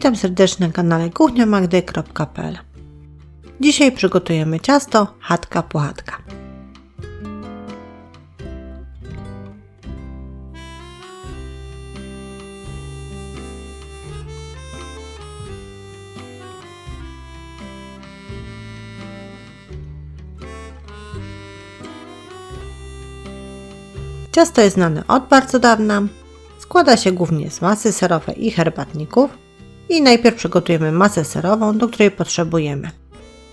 Witam serdecznie na kanale kuchniamagdy.pl. Dzisiaj przygotujemy ciasto chatka puchatka. Ciasto jest znane od bardzo dawna. Składa się głównie z masy serowej i herbatników. I najpierw przygotujemy masę serową, do której potrzebujemy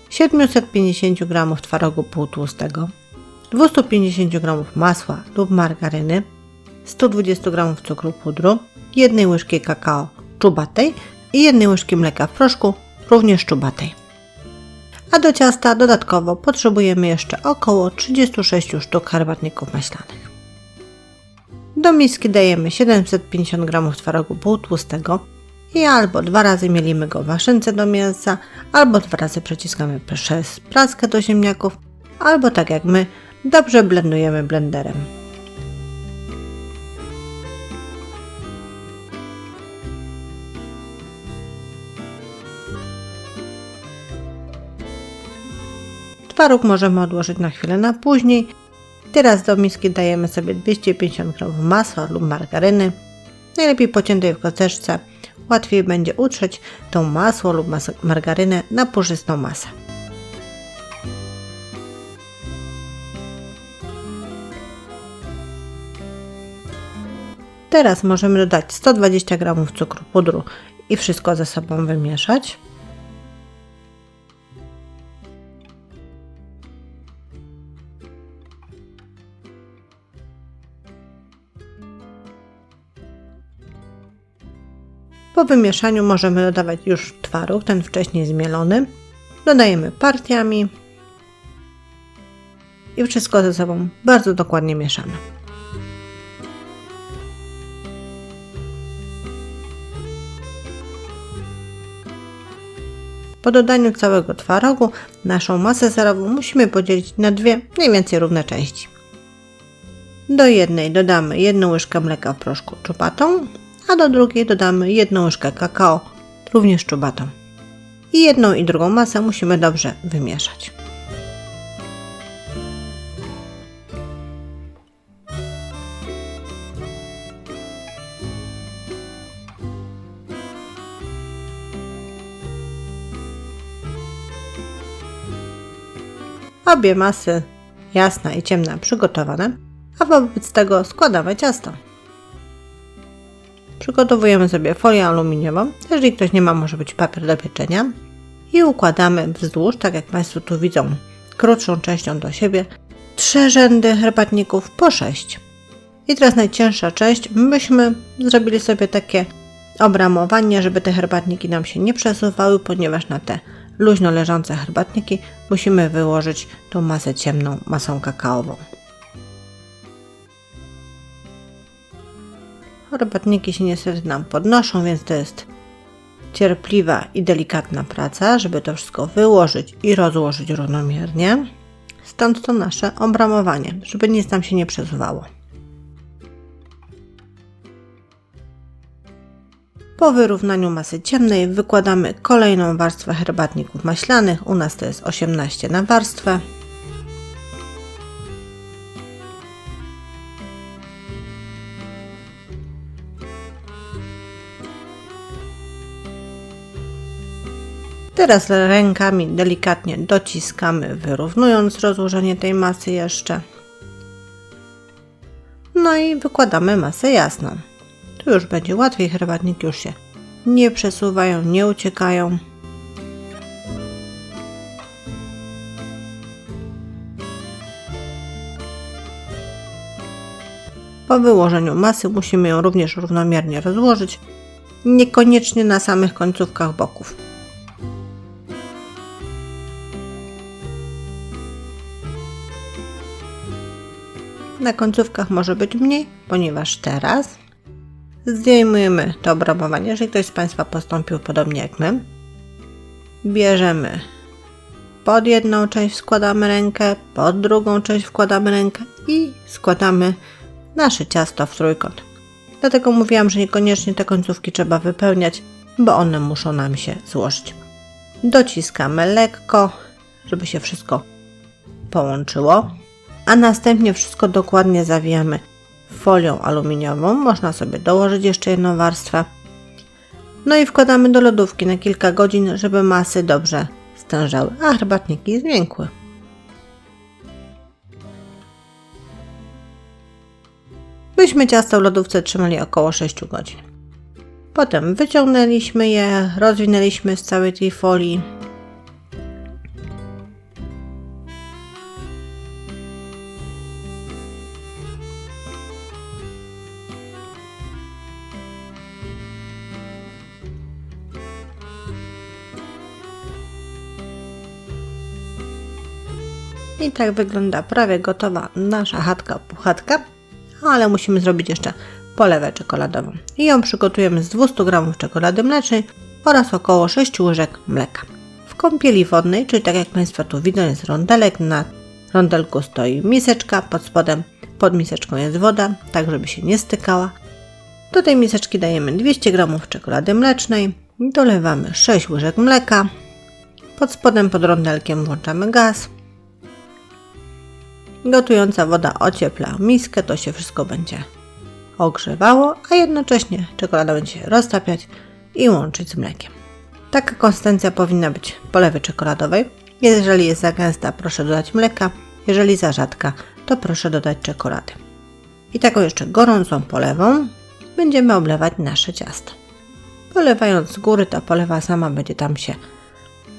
750 g twarogu półtłustego, 250 g masła lub margaryny, 120 g cukru pudru, 1 łyżki kakao czubatej i 1 łyżki mleka w proszku, również czubatej. A do ciasta dodatkowo potrzebujemy jeszcze około 36 sztuk herbatników maślanych. Do miski dajemy 750 g twarogu półtłustego i albo 2 razy mielimy go w maszynce do mięsa, albo 2 razy przeciskamy przez praskę do ziemniaków, albo tak jak my, dobrze blendujemy blenderem. Twaróg możemy odłożyć na chwilę na później. Teraz do miski dajemy sobie 250 g masła lub margaryny, najlepiej pociętej w kosteczce. Łatwiej będzie utrzeć tą masło lub margarynę na puszystą masę. Teraz możemy dodać 120 g cukru pudru i wszystko ze sobą wymieszać. Po wymieszaniu możemy dodawać już twaróg, ten wcześniej zmielony. Dodajemy partiami i wszystko ze sobą bardzo dokładnie mieszamy. Po dodaniu całego twarogu naszą masę serową musimy podzielić na dwie mniej więcej równe części. Do jednej dodamy 1 łyżkę mleka w proszku czubatą, a do drugiej dodamy 1 łyżkę kakao, również czubatą. I jedną i drugą masę musimy dobrze wymieszać. Obie masy, jasna i ciemna, przygotowane, a wobec tego składamy ciasto. Przygotowujemy sobie folię aluminiową, jeżeli ktoś nie ma, może być papier do pieczenia i układamy wzdłuż, tak jak Państwo tu widzą, krótszą częścią do siebie, 3 rzędy herbatników po 6. I teraz najcięższa część, myśmy zrobili sobie takie obramowanie, żeby te herbatniki nam się nie przesuwały, ponieważ na te luźno leżące herbatniki musimy wyłożyć tą masę ciemną, masą kakaową. Herbatniki się niestety nam podnoszą, więc to jest cierpliwa i delikatna praca, żeby to wszystko wyłożyć i rozłożyć równomiernie. Stąd to nasze obramowanie, żeby nic nam się nie przesuwało. Po wyrównaniu masy ciemnej wykładamy kolejną warstwę herbatników maślanych. U nas to jest 18 na warstwę. Teraz rękami delikatnie dociskamy, wyrównując rozłożenie tej masy jeszcze. No i wykładamy masę jasną. Tu już będzie łatwiej, herbatniki już się nie przesuwają, nie uciekają. Po wyłożeniu masy musimy ją również równomiernie rozłożyć, niekoniecznie na samych końcówkach boków. Na końcówkach może być mniej, ponieważ teraz zdejmujemy to obramowanie, jeżeli ktoś z Państwa postąpił podobnie jak my. Bierzemy pod jedną część, wkładamy rękę, pod drugą część wkładamy rękę i składamy nasze ciasto w trójkąt. Dlatego mówiłam, że niekoniecznie te końcówki trzeba wypełniać. bo one muszą nam się złożyć. Dociskamy lekko, żeby się wszystko połączyło, a następnie wszystko dokładnie zawijamy folią aluminiową. Można sobie dołożyć jeszcze jedną warstwę. No i wkładamy do lodówki na kilka godzin, żeby masy dobrze stężały, a herbatniki zmiękły. Myśmy ciasto w lodówce trzymali około 6 godzin. Potem wyciągnęliśmy je, rozwinęliśmy z całej tej folii. I tak wygląda prawie gotowa nasza chatka puchatka, ale musimy zrobić jeszcze polewę czekoladową. I ją przygotujemy z 200 g czekolady mlecznej oraz około 6 łyżek mleka. W kąpieli wodnej, czyli tak jak Państwo tu widzą, jest rondelek, na rondelku stoi miseczka, pod spodem, pod miseczką jest woda, tak żeby się nie stykała. Do tej miseczki dajemy 200 g czekolady mlecznej, dolewamy 6 łyżek mleka, pod spodem, pod rondelkiem włączamy gaz. Gotująca woda ociepla miskę, to się wszystko będzie ogrzewało, a jednocześnie czekolada będzie się roztapiać i łączyć z mlekiem. Taka konsystencja powinna być polewy czekoladowej. Jeżeli jest za gęsta, proszę dodać mleka, jeżeli za rzadka, to proszę dodać czekolady. I taką jeszcze gorącą polewą będziemy oblewać nasze ciasto. Polewając z góry, ta polewa sama będzie tam się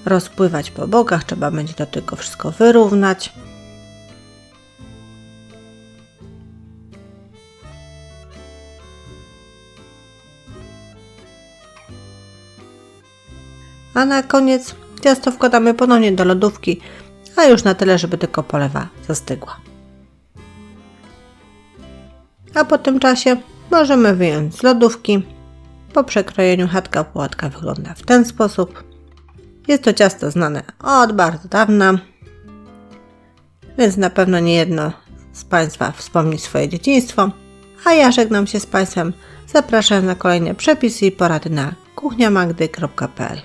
rozpływać po bokach, trzeba będzie to tylko wszystko wyrównać. A na koniec ciasto wkładamy ponownie do lodówki, a już na tyle, żeby tylko polewa zastygła. A po tym czasie możemy wyjąć z lodówki. Po przekrojeniu chatka puchatka wygląda w ten sposób. Jest to ciasto znane od bardzo dawna, więc na pewno niejedno z Państwa wspomni swoje dzieciństwo. A ja żegnam się z Państwem, zapraszam na kolejne przepisy i porady na kuchniamagdy.pl.